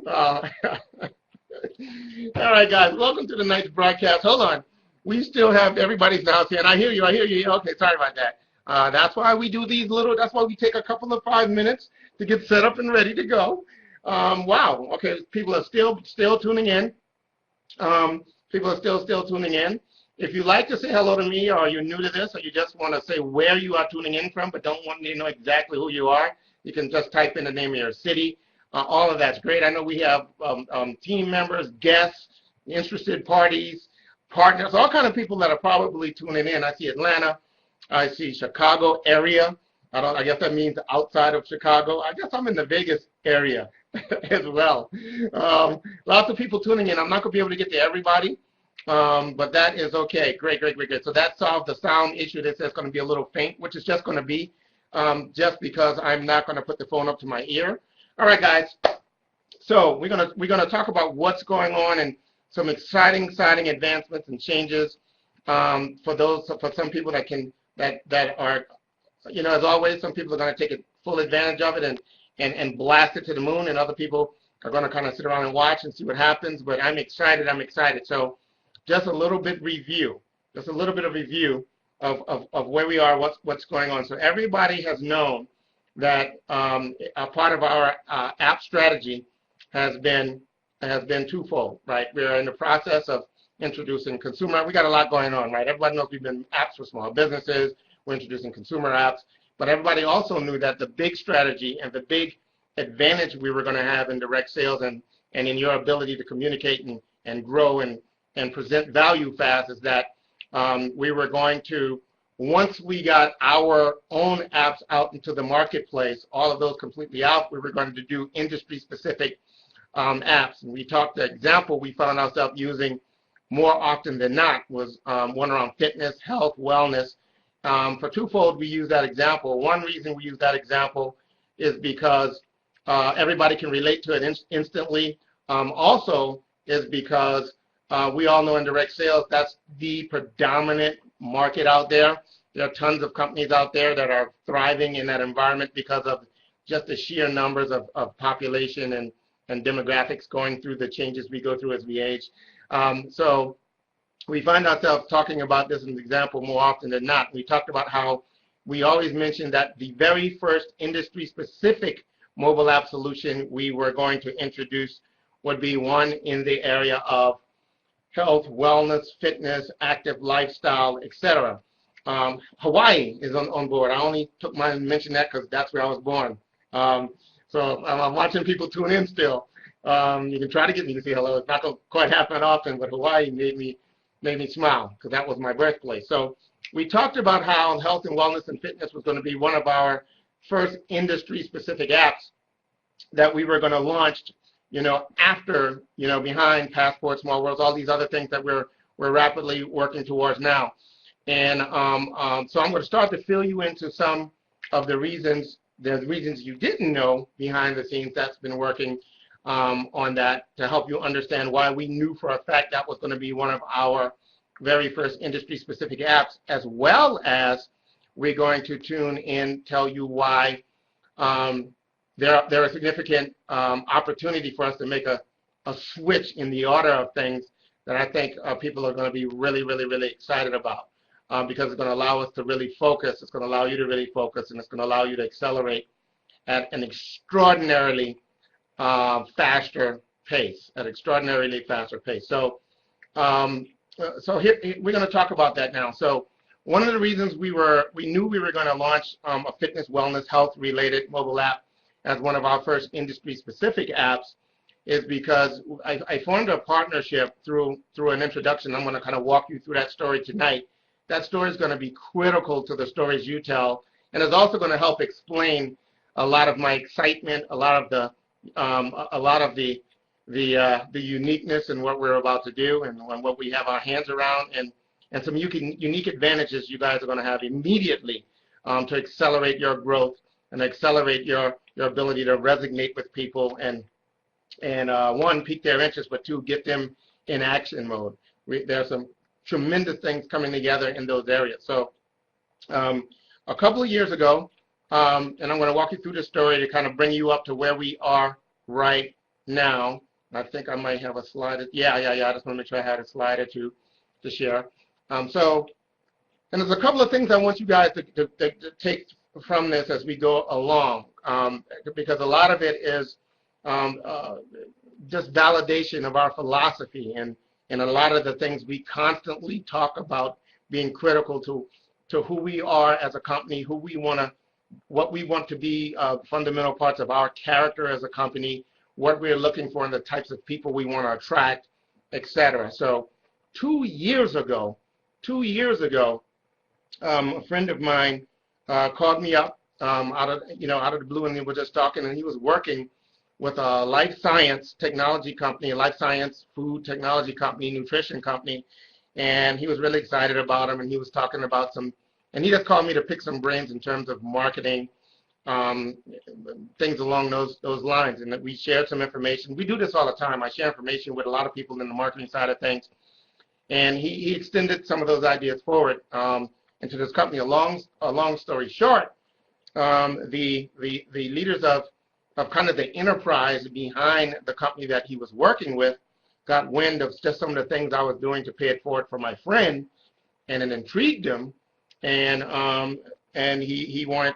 uh, all right, guys, welcome to the night's broadcast. Hold on. We still have everybody's house here, and I hear you. I hear you. Okay, sorry about that. That's why we do these little, that's why we take a couple of 5 minutes to get set up and ready to go. Wow. Okay, people are still tuning in. People are still tuning in. If you'd like to say hello to me, or you're new to this, or you just want to say where you are tuning in from, but don't want me to know exactly who you are, you can just type in the name of your city. All of that's great. I know we have team members, guests, interested parties, partners, all kind of people that are probably tuning in. I see Atlanta. I see Chicago area. I guess that means outside of Chicago. I guess I'm in the Vegas area as well. Lots of people tuning in. I'm not going to be able to get to everybody. But that is okay. Great. So that solved the sound issue that says going to be a little faint, which is just going to be just because I'm not going to put the phone up to my ear. All right, guys. So we're gonna talk about what's going on and some exciting advancements and changes for some people that are, you know, as always, some people are going to take full advantage of it and blast it to the moon, and other people are going to kind of sit around and watch and see what happens. But I'm excited. So just a little bit of review of where we are, what's going on. So everybody has known that a part of our app strategy has been twofold, right? We're in the process of introducing consumer. We got a lot going on, right? Everybody knows we've been apps for small businesses. We're introducing consumer apps, but everybody also knew that the big strategy and the big advantage we were going to have in direct sales and in your ability to communicate and grow and present value fast is that we were going to, once we got our own apps out into the marketplace, all of those completely out, we were going to do industry-specific apps. And we talked, the example we found ourselves using more often than not was one around fitness, health, wellness. For twofold, we use that example. One reason we use that example is because everybody can relate to it instantly. Also is because we all know in direct sales, that's the predominant market out there. There are tons of companies out there that are thriving in that environment because of just the sheer numbers of population and demographics going through the changes we go through as we age. So we find ourselves talking about this as an example more often than not. We talked about how we always mentioned that the very first industry-specific mobile app solution we were going to introduce would be one in the area of health, wellness, fitness, active lifestyle, etc. Hawaii is on board. I only took mine and mentioned that because that's where I was born. So I'm watching people tune in still. You can try to get me to say hello. It's not going to quite happen often, but Hawaii made me smile because that was my birthplace. So we talked about how health and wellness and fitness was going to be one of our first industry-specific apps that we were going to launch, you know, after, you know, behind Passport, Small Worlds, all these other things that we're rapidly working towards now. And so I'm going to start to fill you into some of the reasons you didn't know behind the scenes that's been working on that to help you understand why we knew for a fact that was going to be one of our very first industry-specific apps, as well as we're going to tune in, tell you why there are significant opportunity for us to make a switch in the order of things that I think people are going to be really excited about because it's going to allow us to really focus. It's going to allow you to really focus, and it's going to allow you to accelerate at an extraordinarily faster pace. So, here we're going to talk about that now. So, one of the reasons we knew we were going to launch a fitness, wellness, health-related mobile app as one of our first industry-specific apps is because I formed a partnership through an introduction. I'm going to kind of walk you through that story tonight. That story is going to be critical to the stories you tell, and is also going to help explain a lot of my excitement, a lot of the uniqueness in what we're about to do and what we have our hands around, and some unique advantages you guys are going to have immediately to accelerate your growth and accelerate your ability to resonate with people and one, pique their interest, but two, get them in action mode. There are some tremendous things coming together in those areas. So a couple of years ago, and I'm going to walk you through the story to kind of bring you up to where we are right now. I think I might have a slide. Yeah. I just want to make sure I had a slide or two to share. And there's a couple of things I want you guys to take from this as we go along, because a lot of it is just validation of our philosophy and a lot of the things we constantly talk about being critical to who we are as a company, what we want to be, fundamental parts of our character as a company, what we're looking for, and the types of people we want to attract, etc. So 2 years ago, a friend of mine called me up out of the blue, and we were just talking, and he was working with a life science technology company, a life science food technology company, nutrition company, and he was really excited about them, and he was talking about and he just called me to pick some brains in terms of marketing, things along those lines, and that we shared some information. We do this all the time. I share information with a lot of people in the marketing side of things, and he extended some of those ideas forward into this company. A long story short, the leaders of kind of the enterprise behind the company that he was working with got wind of just some of the things I was doing to pay it forward for my friend, and it intrigued him, and he wanted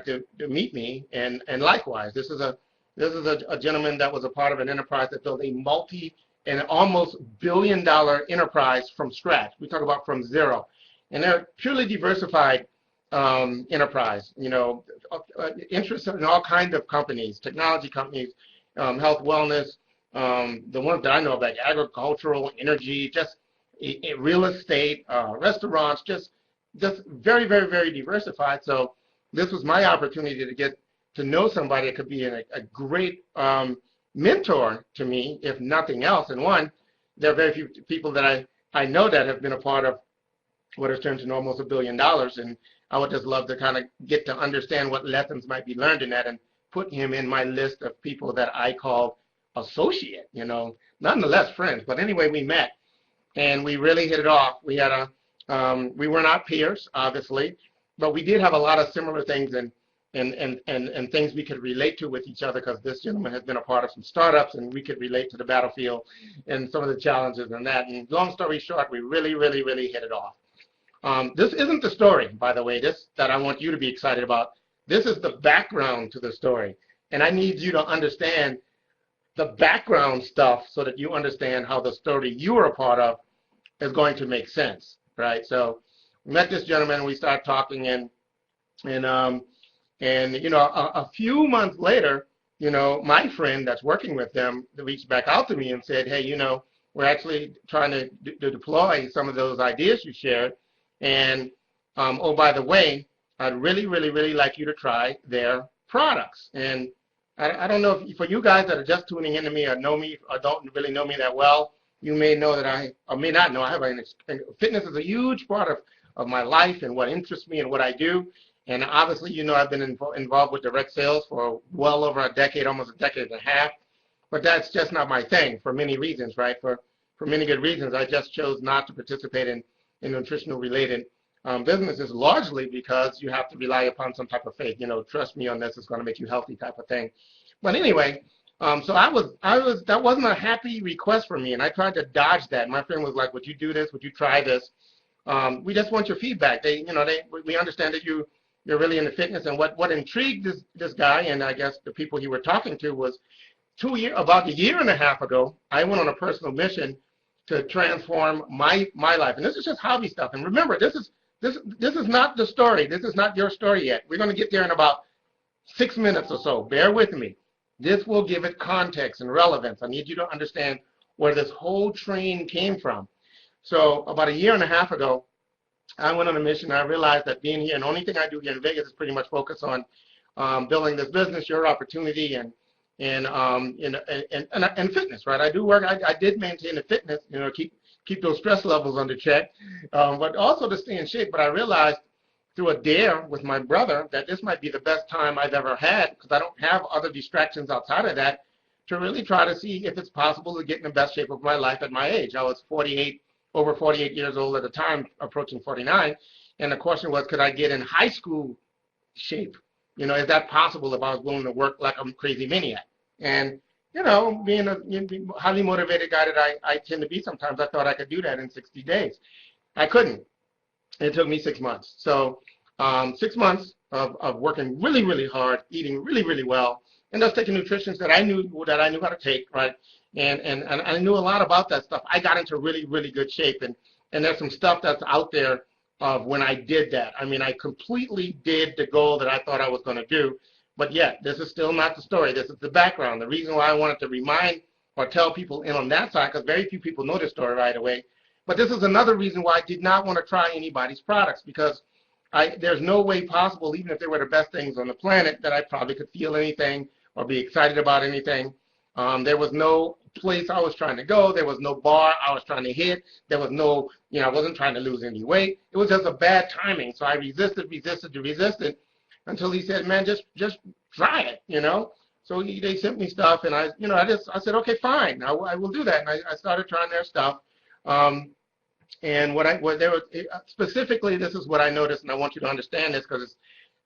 to meet me, and likewise, this is a gentleman that was a part of an enterprise that built an almost billion-dollar enterprise from scratch. We talk about from zero, and they're purely diversified enterprise, interested in all kinds of companies, technology companies, health, wellness, the ones that I know of, like agricultural, energy, just real estate, restaurants, just very, very, very diversified. So this was my opportunity to get to know somebody that could be a great mentor to me, if nothing else. And one, there are very few people that I know that have been a part of what has turned to almost $1 billion, and I would just love to kind of get to understand what lessons might be learned in that and put him in my list of people that I call associate, nonetheless friends. But anyway, we met, and we really hit it off. We had we were not peers, obviously, but we did have a lot of similar things and things we could relate to with each other, because this gentleman has been a part of some startups, and we could relate to the battlefield and some of the challenges and that. And long story short, we really, really, really hit it off. This isn't the story, by the way, that I want you to be excited about. This is the background to the story, and I need you to understand the background stuff so that you understand how the story you are a part of is going to make sense, right? So we met this gentleman, we started talking, and a few months later, my friend that's working with them reached back out to me and said, hey, we're actually trying to deploy some of those ideas you shared, and oh, by the way, I'd really, really, really like you to try their products. And I don't know if for you guys that are just tuning into me or know me or don't really know me that well, you may know that or may not know, I have fitness is a huge part of my life and what interests me and what I do. And obviously, I've been involved with direct sales for well over a decade, almost a decade and a half. But that's just not my thing for many reasons, right? For many good reasons. I just chose not to participate in nutritional related businesses, largely because you have to rely upon some type of faith. Trust me on this, it's going to make you healthy type of thing. But anyway, so that wasn't a happy request for me, and I tried to dodge that. My friend was like, would you do this? Would you try this? We just want your feedback. We understand that you're really into fitness, and what intrigued this guy, and I guess the people he were talking to, was about a year and a half ago, I went on a personal mission to transform my life. And this is just hobby stuff. And remember, this is not the story. This is not your story yet. We're going to get there in about 6 minutes or so. Bear with me. This will give it context and relevance. I need you to understand where this whole train came from. So about a year and a half ago, I went on a mission. I realized that being here, and the only thing I do here in Vegas is pretty much focus on building this business, your opportunity, and fitness, right? I do work. I did maintain the fitness, keep those stress levels under check, but also to stay in shape. But I realized through a dare with my brother that this might be the best time I've ever had, because I don't have other distractions outside of that, to really try to see if it's possible to get in the best shape of my life at my age. I was over 48 years old at the time, approaching 49, and the question was, could I get in high school shape? Is that possible if I was willing to work like a crazy maniac? And being a highly motivated guy that I tend to be sometimes, I thought I could do that in 60 days. I couldn't. It took me 6 months. So 6 months of working really, really hard, eating really, really well, and just taking nutritions that I knew how to take, right? And I knew a lot about that stuff. I got into really, really good shape, and there's some stuff that's out there of when I did that. I mean, I completely did the goal that I thought I was going to do, but yet this is still not the story. This is the background. The reason why I wanted to remind or tell people in on that side, because very few people know the story right away. But this is another reason why I did not want to try anybody's products, because there's no way possible, even if they were the best things on the planet, that I probably could feel anything or be excited about anything. There was no place I was trying to go. There was no bar I was trying to hit. There was no, I wasn't trying to lose any weight. It was just a bad timing. So I resisted until he said, man, just try it, So they sent me stuff, and I said, okay, fine, I will do that. And I started trying their stuff. And specifically, this is what I noticed, and I want you to understand this because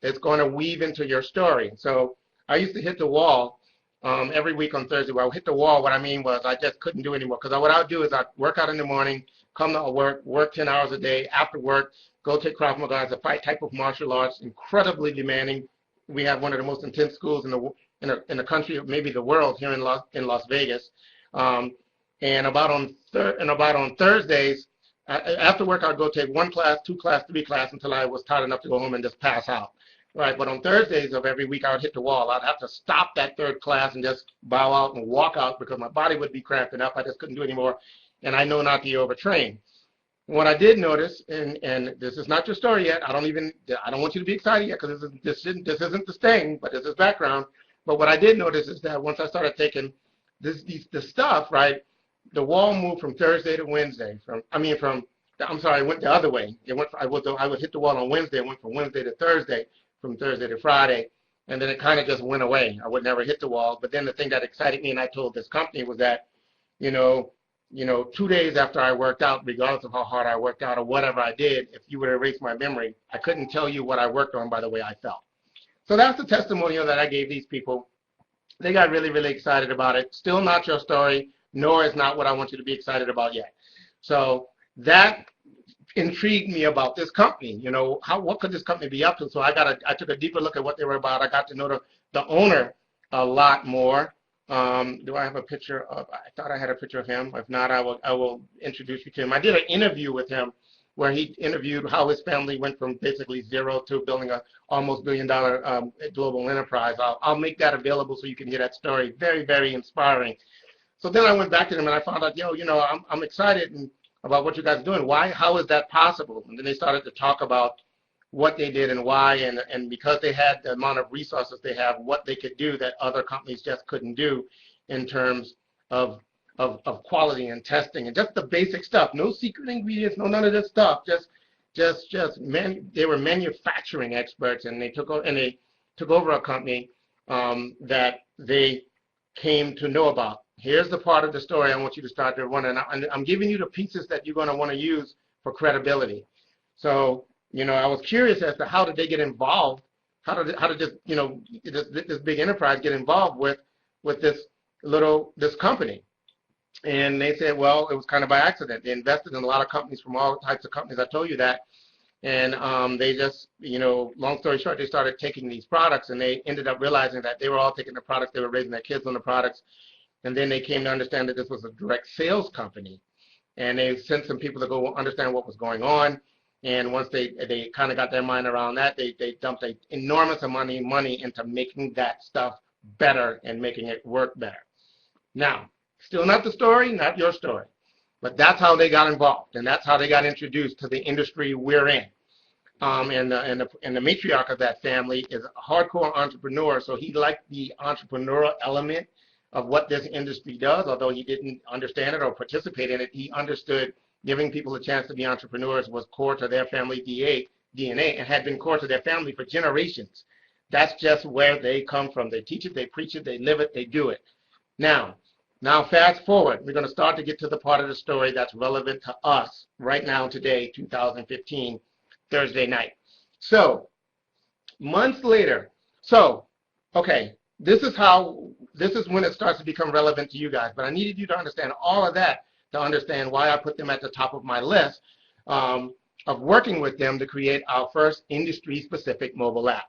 it's going to weave into your story. So I used to hit the wall every week on Thursday. Well, I would hit the wall. What I mean was I just couldn't do anymore, because what I would do is I'd work out in the morning, come to work 10 hours a day. After work, go take Krav Maga. It's a fight type of martial arts, incredibly demanding. We have one of the most intense schools in the country, maybe the world, here in Las Vegas. And about on Thursdays, after work, I'd go take 1 class, 2 class, 3 class until I was tired enough to go home and just pass out. Right, but on Thursdays of every week, I would hit the wall. I'd have to stop that 3rd class and just bow out and walk out because my body would be cramping up. I just couldn't do it anymore, and I know not to overtrain. What I did notice, and this is not your story yet. I don't want you to be excited yet, because this isn't the sting, but this is background. But what I did notice is that once I started taking the stuff, right, the wall moved from Thursday to Wednesday. It went the other way. I would hit the wall on Wednesday. It went from Wednesday to Thursday, from Thursday to Friday, and then it kind of just went away. I would never hit the wall. But then the thing that excited me, and I told this company, was that, 2 days after I worked out, regardless of how hard I worked out or whatever I did, if you would erase my memory, I couldn't tell you what I worked on by the way I felt. So that's the testimonial that I gave these people. They got really, really excited about it. Still not your story, nor is not what I want you to be excited about yet. So that intrigued me about this company. What could this company be up to? So I took a deeper look at what they were about. I got to know the owner a lot more. Do I have a picture of? I thought I had a picture of him. If not, I will introduce you to him. I did an interview with him where he interviewed how his family went from basically zero to building a almost $1 billion global enterprise. I'll make that available so you can hear that story. Very, very inspiring. So then I went back to them and I found out, I'm excited about what you guys are doing. Why? How is that possible? And then they started to talk about what they did and why, and because they had the amount of resources they have, what they could do that other companies just couldn't do in terms of quality and testing and just the basic stuff. No secret ingredients, no none of this stuff. They were manufacturing experts, and they took over a company that they came to know about. Here's the part of the story I want you to start to run, and I'm giving you the pieces that you're going to want to use for credibility. So, I was curious as to how did they get involved? How did this big enterprise get involved with this company? And they said, well, it was kind of by accident. They invested in a lot of companies from all types of companies. I told you that. And they just, long story short, they started taking these products, and they ended up realizing that they were all taking the products. They were raising their kids on the products. And then they came to understand that this was a direct sales company. And they sent some people to go understand what was going on. And once they kind of got their mind around that, they dumped an enormous amount of money into making that stuff better and making it work better. Now, still not the story, not your story. But that's how they got involved, and that's how they got introduced to the industry we're in. And the matriarch of that family is a hardcore entrepreneur, so he liked the entrepreneurial element of what this industry does. Although he didn't understand it or participate in it, he understood giving people a chance to be entrepreneurs was core to their family DNA and had been core to their family for generations. That's just where they come from. They teach it, they preach it, they live it, they do it. Now fast forward, we're going to start to get to the part of the story that's relevant to us right now, today, 2015, Thursday night. So, months later, okay, this is when it starts to become relevant to you guys. But I needed you to understand all of that to understand why I put them at the top of my list of working with them to create our first industry-specific mobile app.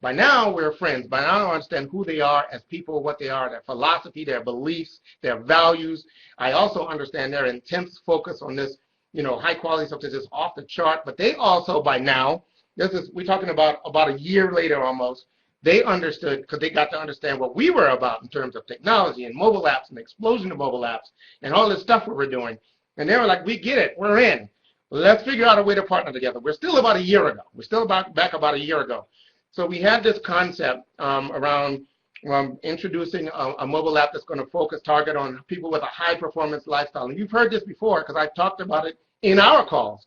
By now, we're friends. By now, I understand who they are as people, what they are, their philosophy, their beliefs, their values. I also understand their intense focus on this, high quality stuff that is off the chart. But they also, by now, we're talking about a year later almost, they understood, because they got to understand what we were about in terms of technology and mobile apps and the explosion of mobile apps and all this stuff we were doing. And they were like, we get it, we're in. Let's figure out a way to partner together. We're still about a year ago. We're still back about a year ago. So we had this concept around introducing a mobile app that's going to target on people with a high-performance lifestyle. And you've heard this before because I've talked about it in our calls.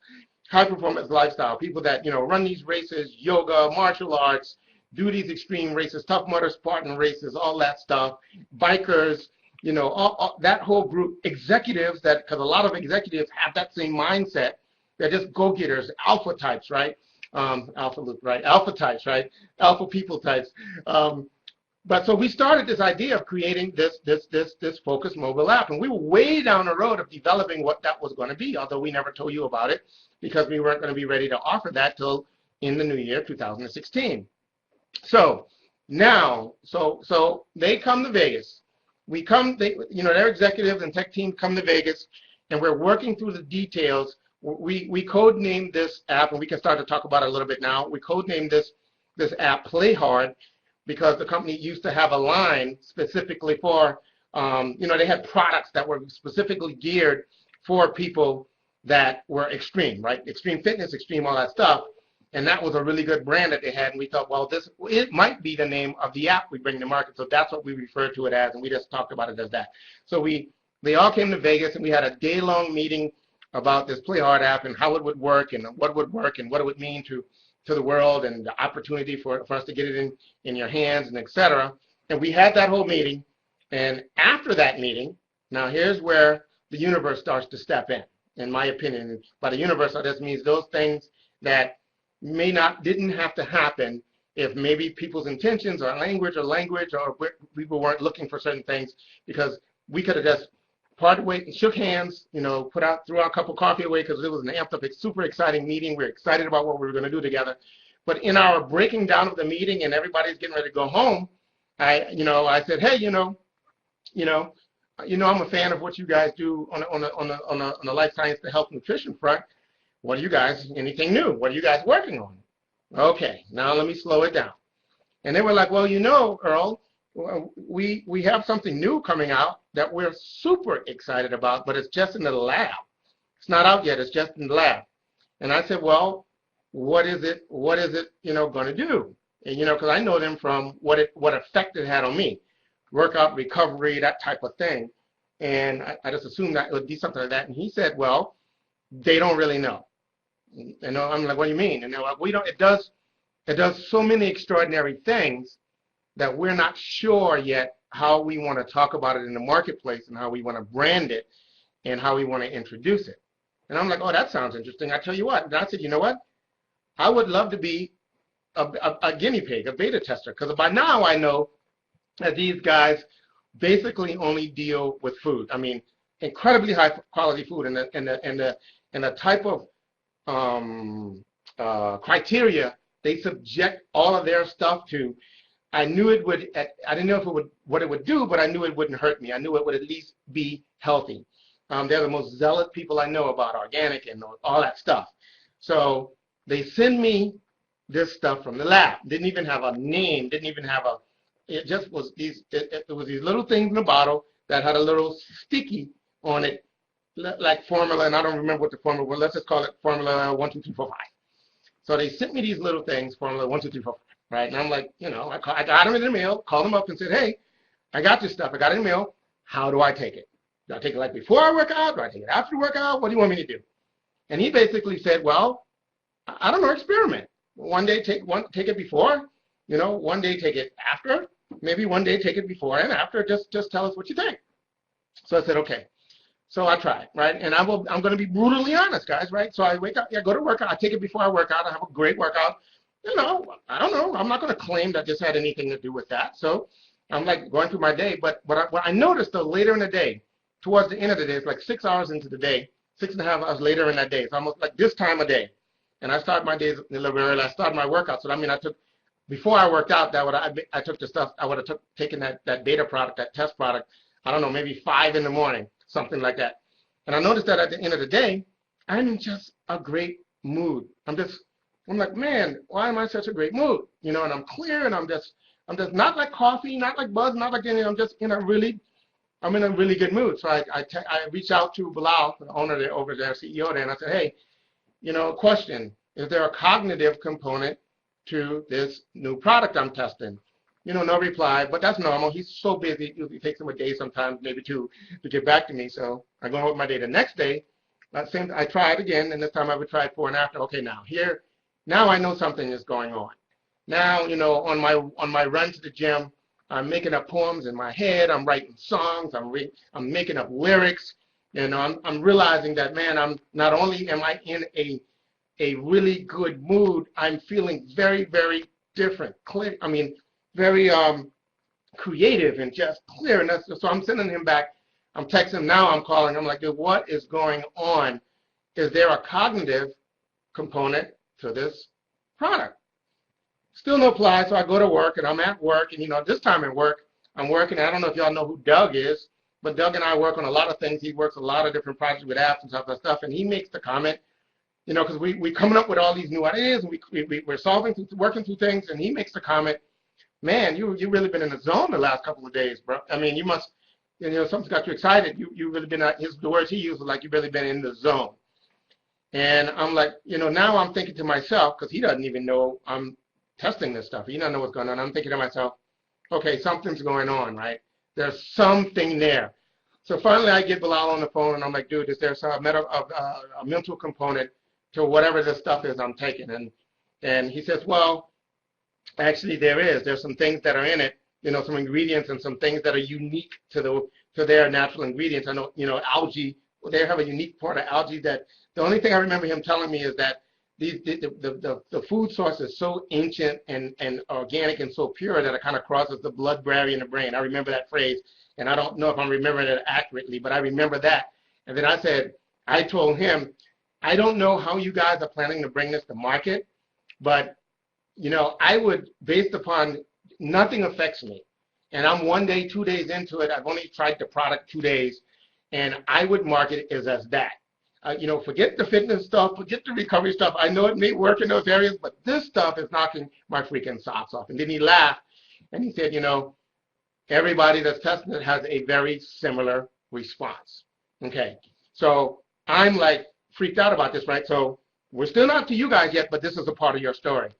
High-performance lifestyle, people that, run these races, yoga, martial arts, do these extreme races, Tough Mudder Spartan races, all that stuff, bikers, all that whole group, executives because a lot of executives have that same mindset. They're just go-getters, alpha types, right? Alphaloop, right? Alpha types, right? Alpha people types. But so we started this idea of creating this focused mobile app, and we were way down the road of developing what that was going to be, although we never told you about it because we weren't going to be ready to offer that till in the new year, 2016. So now, so they come to Vegas. Their executives and tech team come to Vegas, and we're working through the details. We code-named this app, and we can start to talk about it a little bit now. We code-named this app Play Hard because the company used to have a line specifically for, they had products that were specifically geared for people that were extreme, right? Extreme fitness, extreme, all that stuff. And that was a really good brand that they had. And we thought, well, it might be the name of the app we bring to market. So that's what we refer to it as, and we just talked about it as that. So they all came to Vegas, and we had a day-long meeting about this Play Hard app and how it would work and what would work and what it would mean to the world and the opportunity for us to get it in your hands and et cetera. And we had that whole meeting. And after that meeting, now here's where the universe starts to step in my opinion. By the universe, that just means those things that didn't have to happen if maybe people's intentions or language or people weren't looking for certain things, because we could have just parted ways and shook hands, threw our cup of coffee away because it was an amped up, super exciting meeting. We were excited about what we were going to do together. But in our breaking down of the meeting and everybody's getting ready to go home, I said, hey, I'm a fan of what you guys do on the life science to health nutrition front. What are you guys, anything new? What are you guys working on? Okay, now let me slow it down. And they were like, well, Earl, we have something new coming out that we're super excited about, but it's just in the lab. It's not out yet, it's just in the lab. And I said, well, what is it, going to do? And, because I know them from what effect it had on me. Workout, recovery, that type of thing. And I just assumed that it would be something like that. And he said, well, they don't really know. And I'm like, what do you mean? And they're like, it does so many extraordinary things that we're not sure yet how we want to talk about it in the marketplace and how we want to brand it and how we want to introduce it. And I'm like, oh, that sounds interesting. I tell you what. And I said, you know what? I would love to be a guinea pig, a beta tester, because by now I know that these guys basically only deal with food. I mean, incredibly high quality food, and the type of criteria they subject all of their stuff to. I knew it would. I didn't know what it would do, but I knew it wouldn't hurt me. I knew it would at least be healthy. They're the most zealot people I know about organic and all that stuff. So they send me this stuff from the lab. Didn't even have a name. Didn't even have a. It just was these. It was these little things in a bottle that had a little sticky on it, like formula. And I don't remember what the formula was. Let's just call it formula 1, 2, 3, 4, 5. So they sent me these little things, formula 1, 2, 3, 4, 5. Right? And I'm like, I got them in the mail, called them up and said, hey, I got this stuff. I got it in the mail. How do I take it? Do I take it like before I work out? Do I take it after workout? What do you want me to do? And he basically said, well, I don't know, experiment. One day take it before, one day take it after, maybe one day take it before and after. Just tell us what you think. So I said, okay. So I tried, right? And I'm going to be brutally honest, guys, right? So I wake up, go to workout. I take it before I work out. I have a great workout. I don't know. I'm not going to claim that this had anything to do with that. So I'm like going through my day, but what I noticed though later in the day, towards the end of the day, it's like 6 hours into the day, 6.5 hours later in that day. It's almost like this time of day. And I started my days a little bit early. I started my workout. So I mean, I took, before I worked out, I took the stuff, I would have taken that beta product, that test product, I don't know, maybe 5 in the morning, something like that. And I noticed that at the end of the day, I'm in just a great mood. I'm like, man, why am I such a great mood? And I'm clear, and I'm just not like coffee, not like buzz, not like anything. I'm in a really good mood. So I reached out to Bilal, the owner there, over there, CEO there, and I said, hey, question, is there a cognitive component to this new product I'm testing? No reply, but that's normal. He's so busy. It takes him a day sometimes, maybe two, to get back to me. So I go on with my day. The next day, I tried again, and this time I would try it 4 and after. Okay, now I know something is going on. Now, on my run to the gym, I'm making up poems in my head. I'm writing songs. I'm making up lyrics. I'm realizing that, man, I'm not only am I in a really good mood, I'm feeling very, very different. Clear. I mean, very creative and just clear. And so I'm sending him back. I'm texting him now. I'm calling. I'm like, dude, what is going on? Is there a cognitive component to this product? Still no reply, so I go to work, and I'm at work, and this time at work, I'm working. I don't know if y'all know who Doug is, but Doug and I work on a lot of things. He works a lot of different projects with apps and stuff, and he makes the comment, because we coming up with all these new ideas, and we're working through things, and he makes the comment, man, you really been in the zone the last couple of days, bro. I mean, you must, something's got you excited. You really been, the words he used were like, you've really been in the zone. And I'm like, now I'm thinking to myself, because he doesn't even know I'm testing this stuff. He doesn't know what's going on. I'm thinking to myself, okay, something's going on, right? There's something there. So finally I get Bilal on the phone, and I'm like, dude, is there a mental component to whatever this stuff is I'm taking? And he says, well, actually there is. There's some things that are in it, some ingredients and some things that are unique to their natural ingredients. I know, algae, they have a unique part of algae that the only thing I remember him telling me is that the food source is so ancient and organic and so pure that it kind of crosses the blood barrier in the brain. I remember that phrase, and I don't know if I'm remembering it accurately, but I remember that. And then I told him, I don't know how you guys are planning to bring this to market, but I would, based upon nothing affects me, and I'm 1 day, 2 days into it. I've only tried the product 2 days, and I would market it as that. Forget the fitness stuff, forget the recovery stuff. I know it may work in those areas, but this stuff is knocking my freaking socks off. And then he laughed, and he said, everybody that's testing it has a very similar response. Okay, so I'm like freaked out about this, right? So we're still not to you guys yet, but this is a part of your story.